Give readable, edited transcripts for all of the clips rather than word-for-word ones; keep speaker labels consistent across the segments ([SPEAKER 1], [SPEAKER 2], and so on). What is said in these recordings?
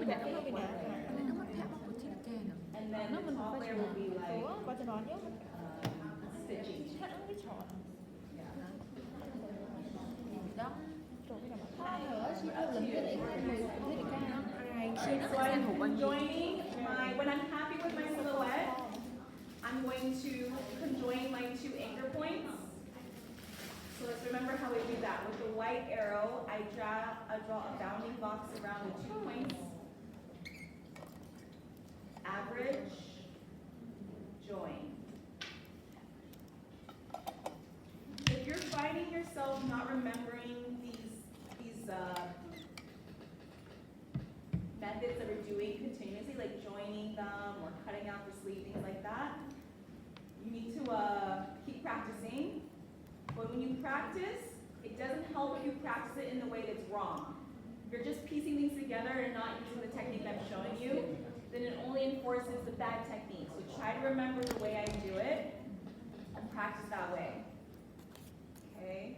[SPEAKER 1] bạn nó hơi bị nè.
[SPEAKER 2] nó mất thẻ bóc của chị kè nữa.
[SPEAKER 3] And then
[SPEAKER 1] Nó
[SPEAKER 3] the
[SPEAKER 1] mình
[SPEAKER 3] top
[SPEAKER 1] phải
[SPEAKER 3] layer will be like
[SPEAKER 1] số và cho nó nhớ
[SPEAKER 3] stitching.
[SPEAKER 1] khác cái chọn.
[SPEAKER 2] Đó.
[SPEAKER 1] Rồi cái nào mà nữa chỉ có lần cái đấy cái mười cũng thấy được cái nó ai
[SPEAKER 3] Okay, so I'm joining my, when I'm happy with my silhouette, I'm going to conjoin my two anchor points. So let's remember how we do that. With the white arrow, I draw a bounding box around the 2 points. Average, join. If you're finding yourself not remembering these methods that we're doing continuously, like joining them or cutting out the sleeve, things like that, you need to keep practicing. But when you practice, it doesn't help if you practice it in the way that's wrong. If you're just piecing things together and not using the technique I'm showing you, then it only enforces the bad technique. So try to remember the way I do it and practice that way. Okay?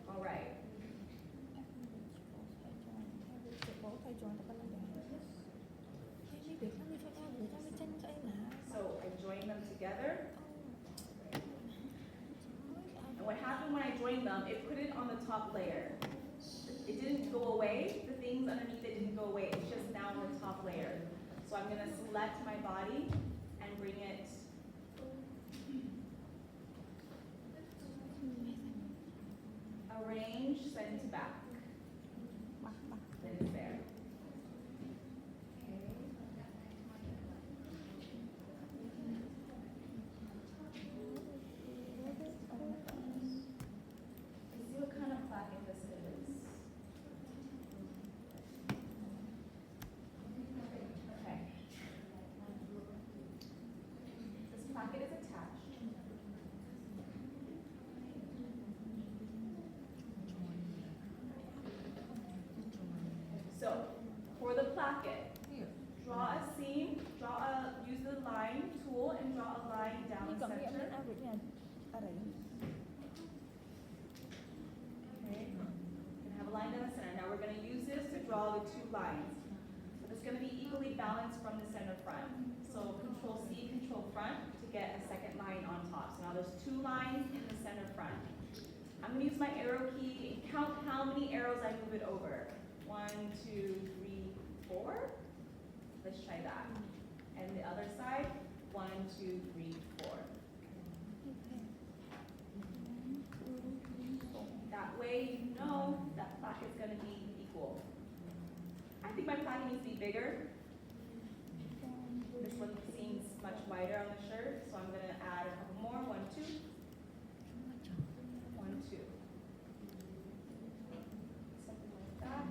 [SPEAKER 3] All right. So I join them together. And what happened when I joined them, it put it on the top layer. It didn't go away. The things underneath it didn't go away. It's just now on the top layer. So I'm going to select my body and bring it arrange, send to back. Then it's there. See what kind of placket this is. Okay. This placket is attached. So, for the placket, draw a seam, use the line tool and draw a line down the center. Okay, and have a line down the center. Now we're going to use this to draw the two lines. So it's going to be equally balanced from the center front. So Control C, Control front to get a second line on top. So now there's two lines in the center front. I'm going to use my arrow key and count how many arrows I move it over. 1, 2, 3, 4. Let's try that. And the other side, 1, 2, 3, 4. That way you know that placket is going to be equal. I think my placket needs to be bigger. This one seems much wider on the shirt, so I'm going to add a couple more. 1, 2. 1, 2. Something like that.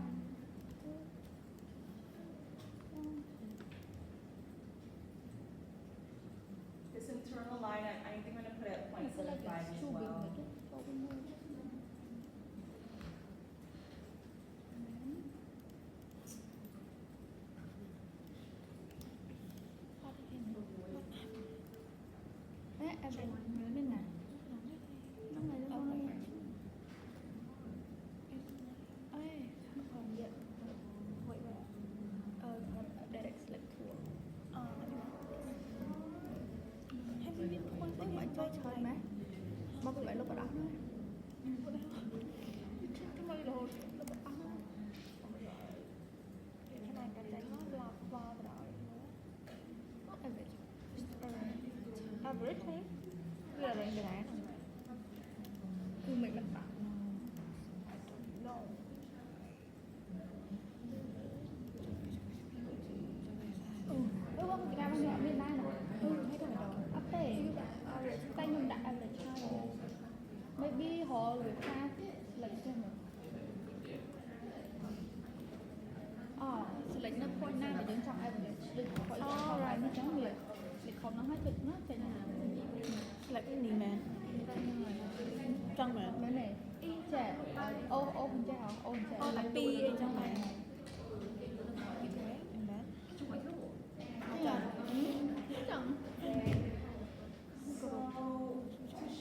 [SPEAKER 3] This internal line, I think I'm going to put at 0.75 as well.
[SPEAKER 1] Bao cái lúc ở đó nữa. Cái mây đồ lúc ở đó. Cái này cái trái nó lọt vào rồi. Average thôi. Bây giờ là cái này. Mình bạn. Đúng không? Cái này bên đây nè. Hay cái này up there. Tay mình đặt average thôi. Maybe họ người ta lấy cho mình. Select nó point nào để đứng trong average. Đừng phải rồi nó trắng người. Để không nó hết được nó phải là select cái gì mà trong mà cái này trẻ ô trẻ là pi ở trong này.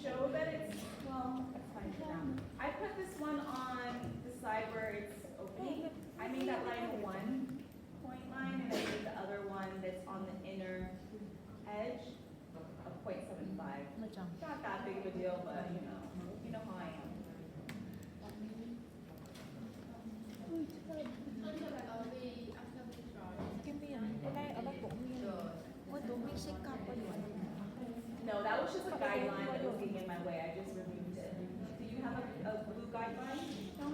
[SPEAKER 3] Show that it's, well, that's fine for now. I put this one on the side where it's opening. I made that line 1. 5.
[SPEAKER 2] ไม่จัง
[SPEAKER 3] It's not that big of a deal, but you know how I am.
[SPEAKER 1] Cái miếng ở đây cũng miếng.
[SPEAKER 2] ว่าตัวไม่ใช่กลับไปอยู่
[SPEAKER 3] No, that was just a guideline that was getting in my way. I just removed it. Do you have a blue guideline? No.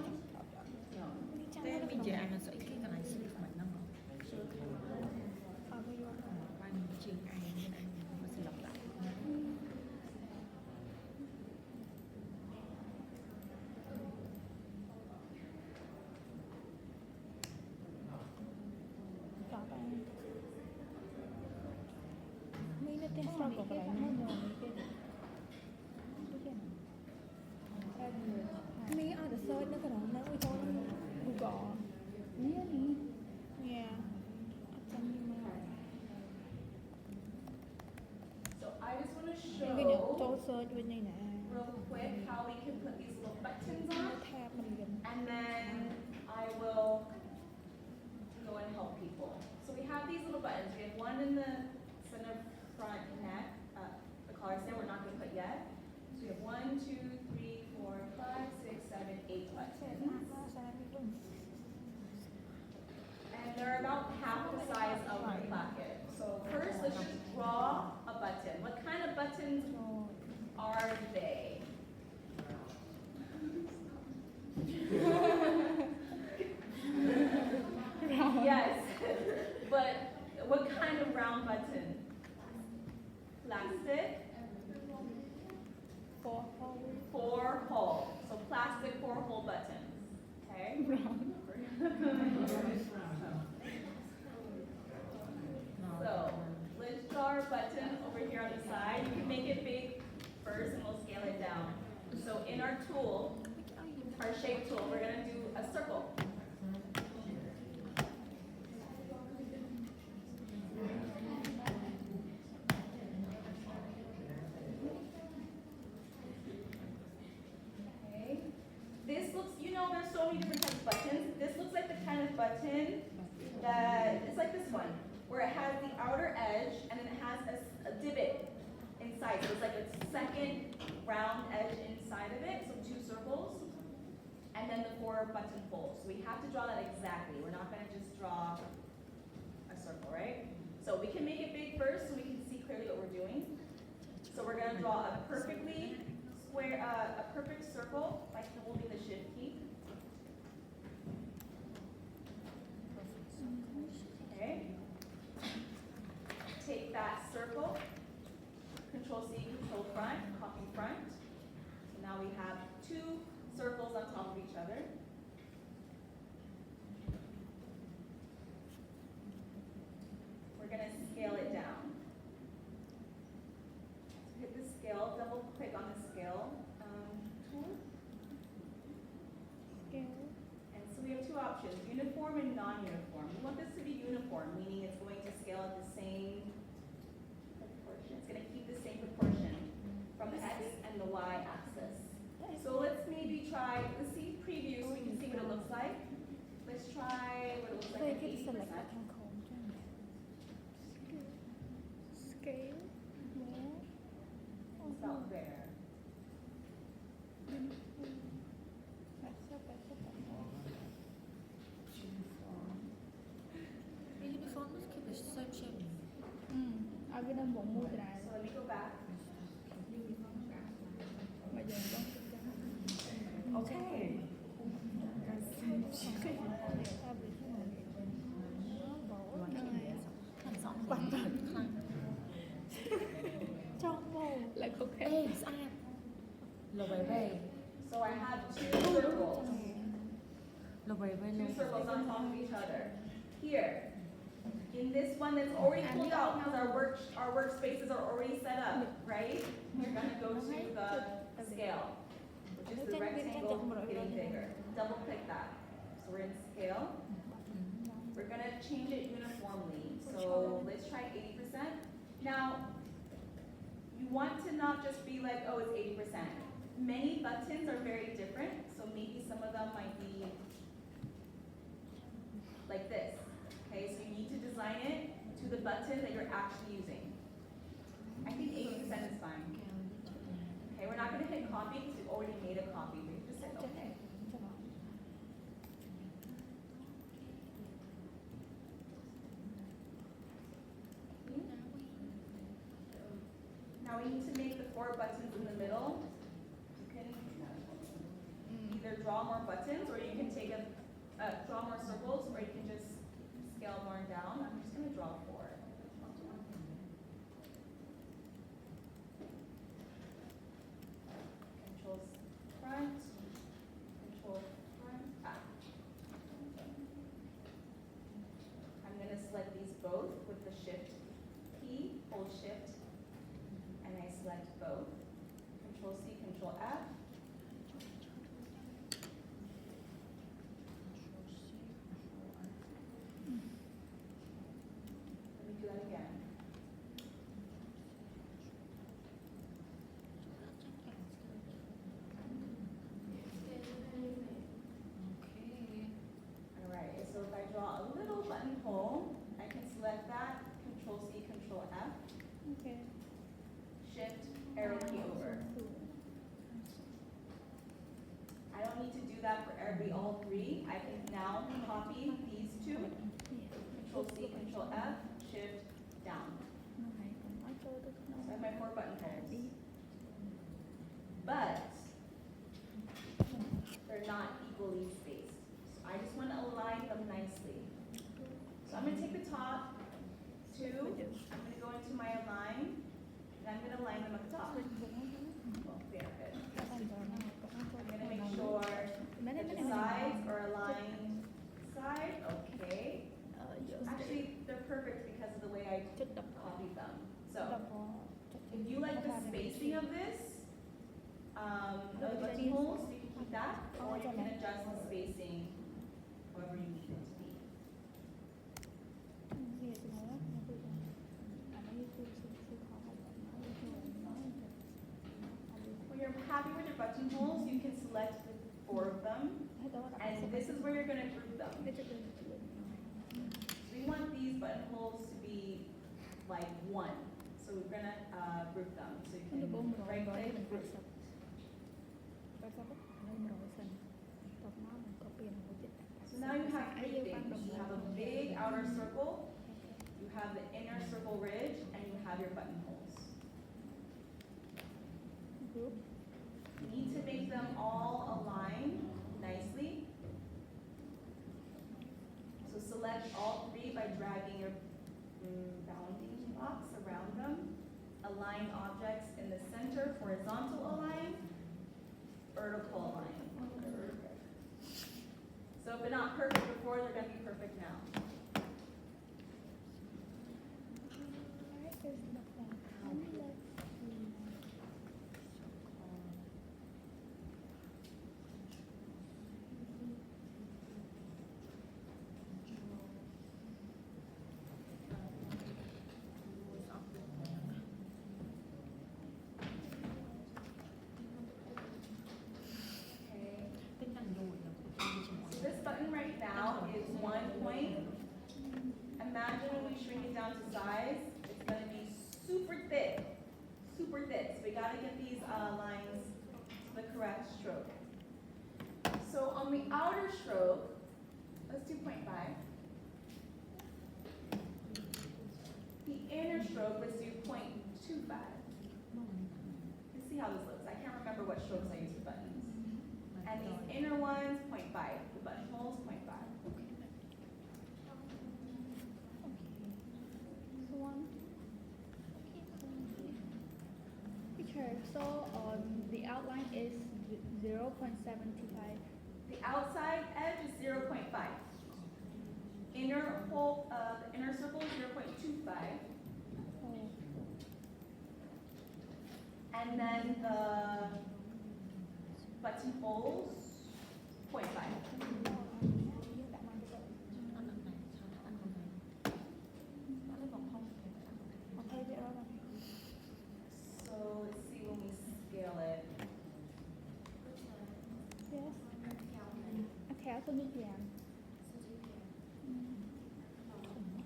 [SPEAKER 1] Đi chăng
[SPEAKER 2] แต่
[SPEAKER 1] nó
[SPEAKER 2] มี
[SPEAKER 1] được
[SPEAKER 2] เจ
[SPEAKER 1] không?
[SPEAKER 2] อันนั้นสวยกี่กันไหนสิมันนั่งหรอ
[SPEAKER 1] Ờ, bây giờ.
[SPEAKER 2] วันจริงไอ้นี่ไอ้มันสิหลับหลับ
[SPEAKER 1] Có đây. Mi nó tên sao của cái này mua mi ở the search nó cái đó nó đi thôi Google yeah
[SPEAKER 3] So I just want to
[SPEAKER 1] cái này
[SPEAKER 3] show
[SPEAKER 1] cho search bên này nè
[SPEAKER 3] real quick how we can put these little buttons on.
[SPEAKER 1] tab mình gần
[SPEAKER 3] And then I will go and help people. So we have these little buttons. We have one in the center front neck, the collar stand we're not going to put yet. So we have 1, 2, 3, 4, 5, 6, 7, 8 buttons. And they're about half the size of the placket. So first, let's just draw a button. What kind of buttons are they? Yes, but what kind of round button? Plastic, 4-hole. So plastic 4-hole buttons. Okay. So let's draw our button over here on the side. You can make it big first, and we'll scale it down. So in our tool, our shape tool, we're gonna do a circle. Okay. This looks, there's so many different types of buttons. This looks like the kind of button that, it's like this one, where it has the outer edge and then it has a divot inside. So it's like a second round edge inside of it, so 2 circles, and then the 4 button holes. So we have to draw that exactly. We're not gonna just draw a circle, right? So we can make it big first so we can see clearly what we're doing. So we're gonna draw a perfectly square, a perfect circle by holding the shift key. Okay. Take that circle, Control C, Control front, copy front. So now we have 2 circles on top of each other. We're gonna scale it down. So hit the scale, double click on the scale tool. And so we have 2 options, uniform and non-uniform. We want this to be uniform, meaning it's going to scale at the same proportion. It's going to keep the same proportion from the X and the Y axis. So let's maybe try, let's see preview so we can see what it looks like. Let's try what it looks like
[SPEAKER 1] Đây
[SPEAKER 3] at
[SPEAKER 1] cái
[SPEAKER 3] 80%.
[SPEAKER 1] select thằng khổng cho em. Scale.
[SPEAKER 3] It's about there.
[SPEAKER 2] Uniform must keep the same shape.
[SPEAKER 1] Ở cái đơn bụng mua từ này
[SPEAKER 3] So let me go back.
[SPEAKER 1] mà giờ con
[SPEAKER 3] Okay.
[SPEAKER 1] trong bầu lại có
[SPEAKER 2] เอ้ยสะอาดเราไว้ไว้
[SPEAKER 3] So I have 2 circles.
[SPEAKER 2] เราไว้ไว้เล
[SPEAKER 3] 2
[SPEAKER 2] ย
[SPEAKER 3] circles on top of each other. Here, in this one that's already pulled out because our workspaces are already set up, right? We're gonna go to the scale, which is the rectangle getting bigger. Double click that. So we're in scale. We're gonna change it uniformly. So let's try 80%. Now, you want to not just be like, oh, it's 80%. Many buttons are very different, so maybe some of them might be like this. Okay, so you need to design it to the button that you're actually using. I think 80% is fine. copy because you've already made a copy. So you just say okay. Now we need to make the 4 buttons in the middle. You can either draw more buttons, or you can take draw more circles, or you can just scale more down. I'm just going to draw 4. Control front, control front, back. I'm going to select these both with the shift key, hold shift, and I select both. Control C, Control F. Let me do that again.
[SPEAKER 2] Okay.
[SPEAKER 3] All right, so if I draw a little buttonhole, I can select that, Control C, Control F,
[SPEAKER 1] Okay.
[SPEAKER 3] Shift, arrow key over. I don't need to do that for all 3. I can now copy these 2, Control C, Control F, Shift, down. So I have my 4 buttonholes. But they're not equally spaced. So I just want to align them nicely. So I'm going to take the top 2, I'm going to go into my align, and I'm going to line them up top. Well, there, good. I'm going to make sure that the sides are aligned. Side, okay. Actually, they're perfect because of the way I copied them. So if you like the spacing of this, the buttonholes, you can keep that, or you can adjust the spacing however you need it to be. When you're happy with your buttonholes, you can select 4 of them, and this is where you're going to group them. So we want these buttonholes to be like 1. So we're going to group them. So you can right click, group. So now you have 3 things. You have a big outer circle, you have the inner circle ridge, and you have your buttonholes. You need to make them all align nicely. So select all 3 by dragging your bounding box around them. Align objects in the center, horizontal align, vertical align. So if they're not perfect before, they're going to be perfect now. So this button right now is 1 point. Imagine when we shrink it down to size, it's going to be super thick. Super thick. So we got to get these lines to the correct stroke. So on the outer stroke, let's do 0.5. The inner stroke, let's do 0.25. You see how this looks. I can't remember what strokes I use for buttons. And these inner ones, 0.5. The buttonholes, 0.5.
[SPEAKER 1] Teacher, so the outline is 0.75.
[SPEAKER 3] The outside edge is 0.5. Inner hole, the inner circle is 0.25. And then the buttonholes, 0.5. So let's see when we scale it.
[SPEAKER 1] Kéo tôi như vậy.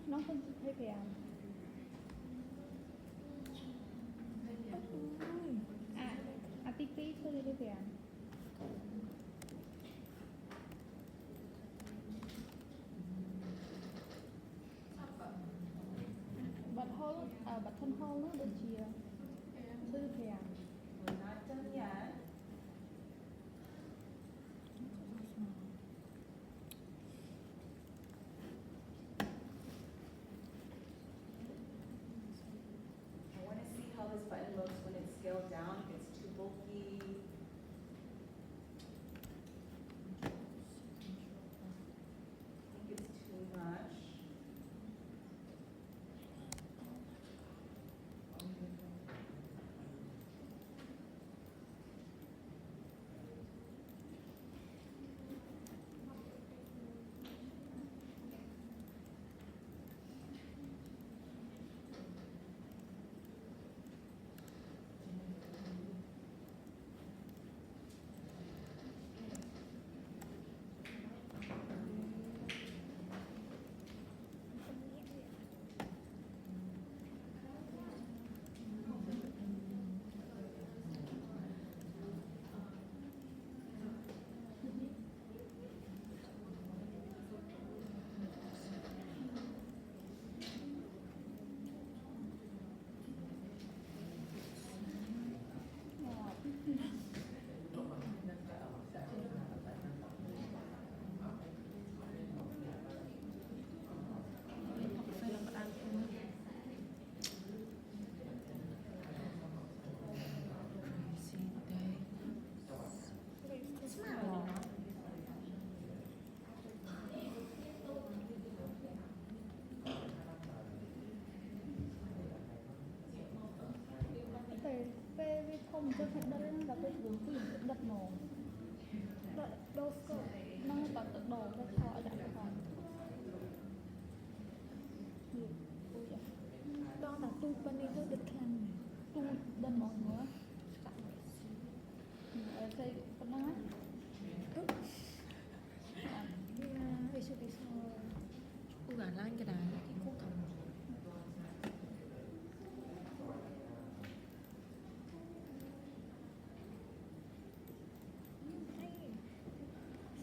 [SPEAKER 1] Nó không thấy vậy. À, 2ធ្វើលេខ5 បាត់ហុលបាត់ធន់ហុលនោះដូចជាធ្វើ5
[SPEAKER 3] We're not done yet. I want to see how this button looks when it's scaled down, if it's too bulky. I think it's too much.
[SPEAKER 1] ពេលវាធំទៅខាងដិតហ្នឹងដល់ពេលយើងពីដិតមកដល់ដូរស្គរហ្នឹងបាត់ទៅដូរទៅថតដាក់ទៅផងនេះអូយ៉ាដល់តែទូប៉ុណ្នេះទៅដិតខ្លាំងទូដិតមកមើលស្កាត់អត់ទេប៉ុណ្ណឹងណាវាសុខវាស្នូ
[SPEAKER 2] Cô gà lan cái đàn cái cốt thầm.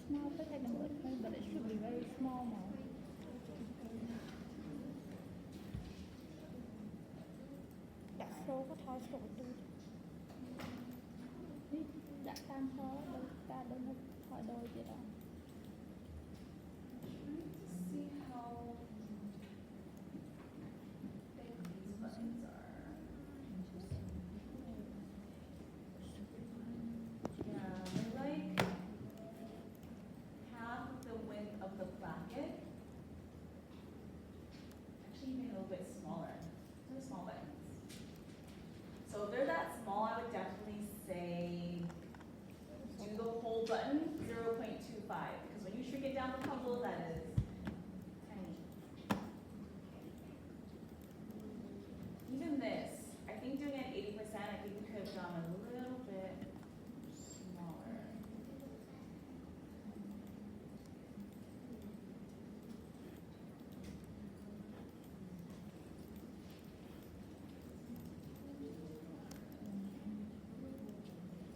[SPEAKER 1] ស្មោទៅតែដើម្បី but it should be very small មកដាក់ស្រូក៏ថយស្រូទៅនេះដាក់តាមថយដល់ការដល់ថយដល់ទៀតអត់
[SPEAKER 3] See how big these buttons are. Yeah, they're like half the width of the placket. Actually, even a little bit smaller. They're small buttons. So if they're that small, I would definitely say do the whole button 0.25, because when you shrink it down a couple, that is tiny. Even this, I think doing it 80%, I think we could have gone a little bit smaller.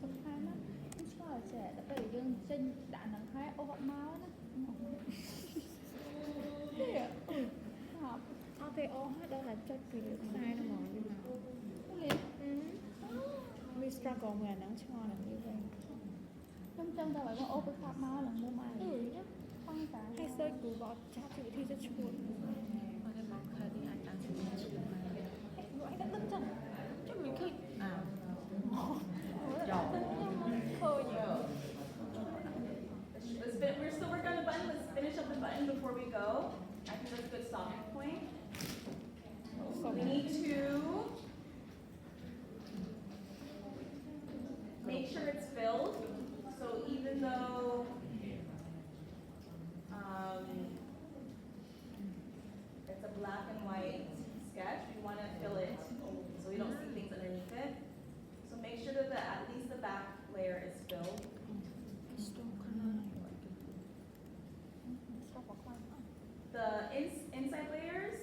[SPEAKER 1] សំខាន់ណាខ្ញុំឆ្ងល់ចេះដល់ពេលយើងចេញដាក់នឹងហើយអូអត់មកណានេះអត់អត់ទេអូហើយដល់តែចុចពីលើខ្សែហ្នឹងហ្មងយល់មកលេវា struggle មួយអាហ្នឹងឆ្ងល់នឹងនេះវិញខ្ញុំចង់តែឲ្យបងអូទៅខាប់មកឡើងមុំអាផឹងតាឲ្យ search Google ចាប់ពីវិធីទៅឈួត
[SPEAKER 2] Mà cái bóng khai thì anh đang sử dụng chuyện này.
[SPEAKER 1] anh đã đứng chân
[SPEAKER 2] Chắc mình thích. À.
[SPEAKER 1] Trời thôi nhờ
[SPEAKER 3] We're still working on the button. Let's finish up the button before we go. I think that's a good stopping point. So we need to make sure it's filled. So even though it's a black and white sketch, we want to fill it so we don't see things underneath it. So make sure that at least the back layer is filled. The inside layers,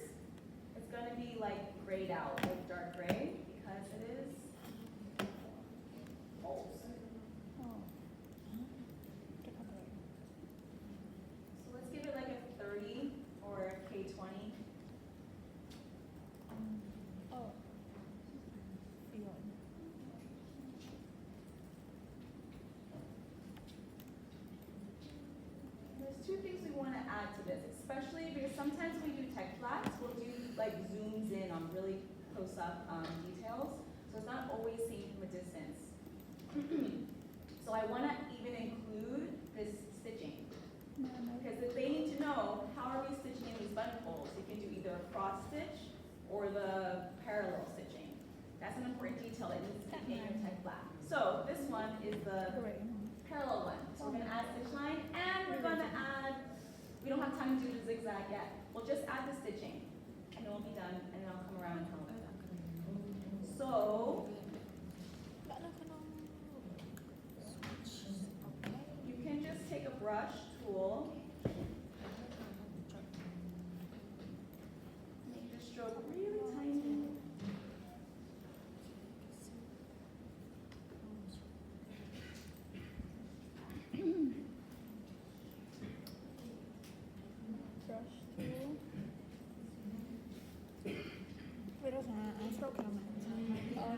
[SPEAKER 3] it's going to be like grayed out, like dark gray, because it is false. especially because sometimes when we do tech flats, we'll do like zooms in on really close up details. So it's not always seen from a distance. So I want to even include this stitching. Because if they need to know how are we stitching in these buttonholes, you can do either a cross stitch or the parallel stitching. That's an important detail that needs to be in your tech flat. So this one is the parallel one. So we're going to add stitch line, and we're going to add, we don't have time to do the zigzag yet. We'll just add the stitching, and then we'll be done, and then I'll come around and help. So you can just take a brush tool, make the stroke really tiny.
[SPEAKER 1] Brush tool.
[SPEAKER 2] Vậy đó là anh stroke làm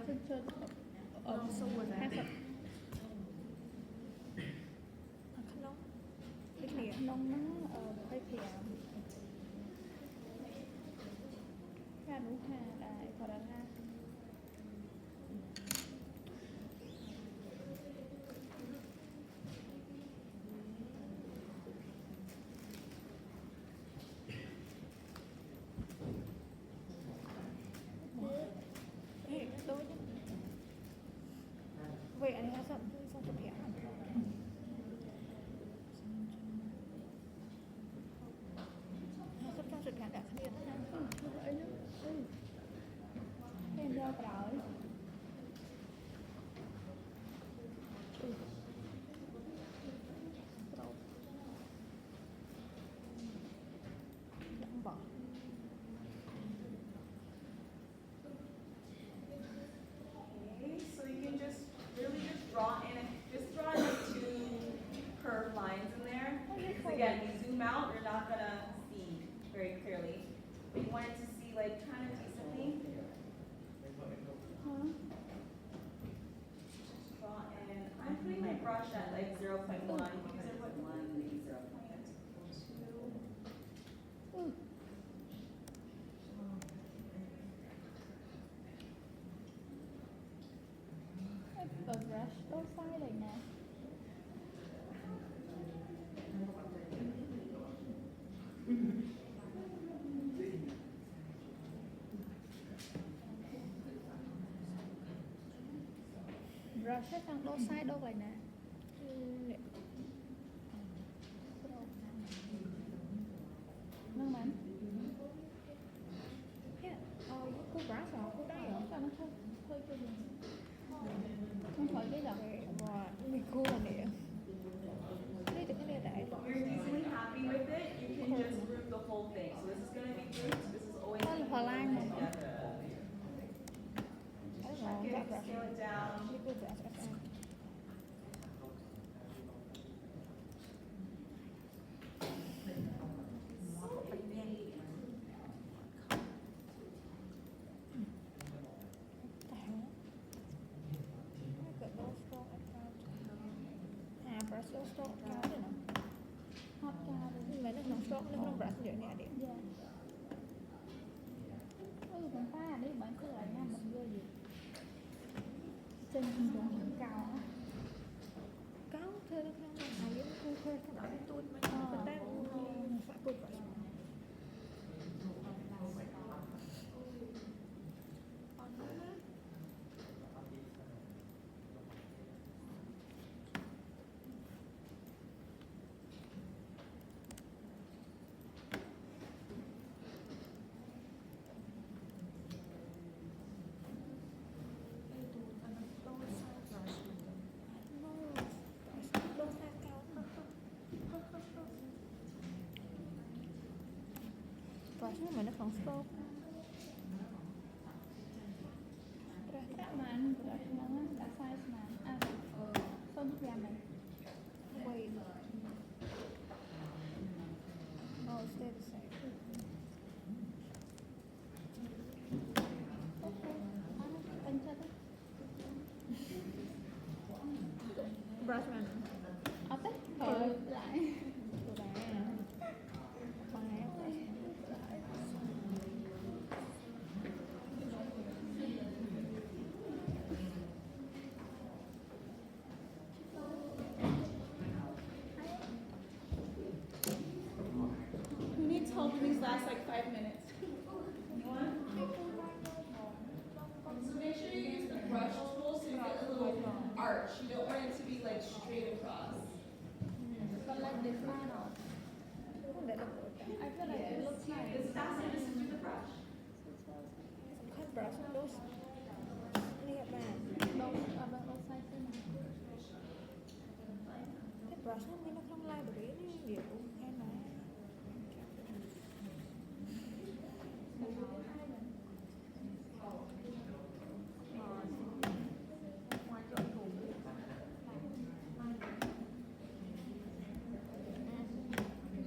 [SPEAKER 1] Trên
[SPEAKER 2] sâu rồi đấy.
[SPEAKER 1] 50
[SPEAKER 2] Không biết gì ạ?
[SPEAKER 1] นมហ្នឹង25ការនោះថាដែរគាត់ថាVậy anh ấy xong chụp hình xong trong chụp hình đã kia em ra rồi đóng bỏ
[SPEAKER 3] Okay, so you can just really just draw in, like 2 curved lines in there. Because again, you zoom out, you're not gonna see very clearly. But you want it to see like kind of decently. Just draw in. I'm putting my brush at like 0.1. You can use 0.1, maybe 0.2.
[SPEAKER 1] brush đốt sai này nè brush hết sang đốt sai đốt này nè nâng mạnh
[SPEAKER 2] Cô brush hả? Cô đây hả?
[SPEAKER 1] sao nó hơi cái gì không phải cái giọng
[SPEAKER 2] Wow, mình cool nè. Đây từ cái này tại
[SPEAKER 3] If you're decently happy with it, you can just group the whole thing. So this is going to be grouped. This is always
[SPEAKER 1] Con Hà Lan mà.
[SPEAKER 3] together. Check it, scale it down.
[SPEAKER 2] Cô brush ở đây. Brush đốt stroke cao rồi nè.
[SPEAKER 1] hot cao rồi
[SPEAKER 2] Nhưng mà nó không stroke, nó không brush vậy nè điểm.
[SPEAKER 1] dạ bạn pha đi bạn cứ lại nha mình vô gì chân cũng cao á
[SPEAKER 2] Cao thế nó không là ai giống cô khơi nó đợi tôi mà người ta phải cô brush. Nhưng mà nó còn stroke.
[SPEAKER 1] các bạn đã size mà không làm này
[SPEAKER 2] Wait. Oh, stay the same.
[SPEAKER 1] anh cho đấy
[SPEAKER 2] Brush man.
[SPEAKER 1] ở tích lại
[SPEAKER 2] Cô bà. Con này em này. Ngoài cho thủ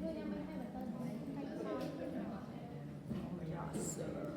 [SPEAKER 1] Chưa em mới 2 bật tên thôi. 2 sao.
[SPEAKER 2] Yes, sir.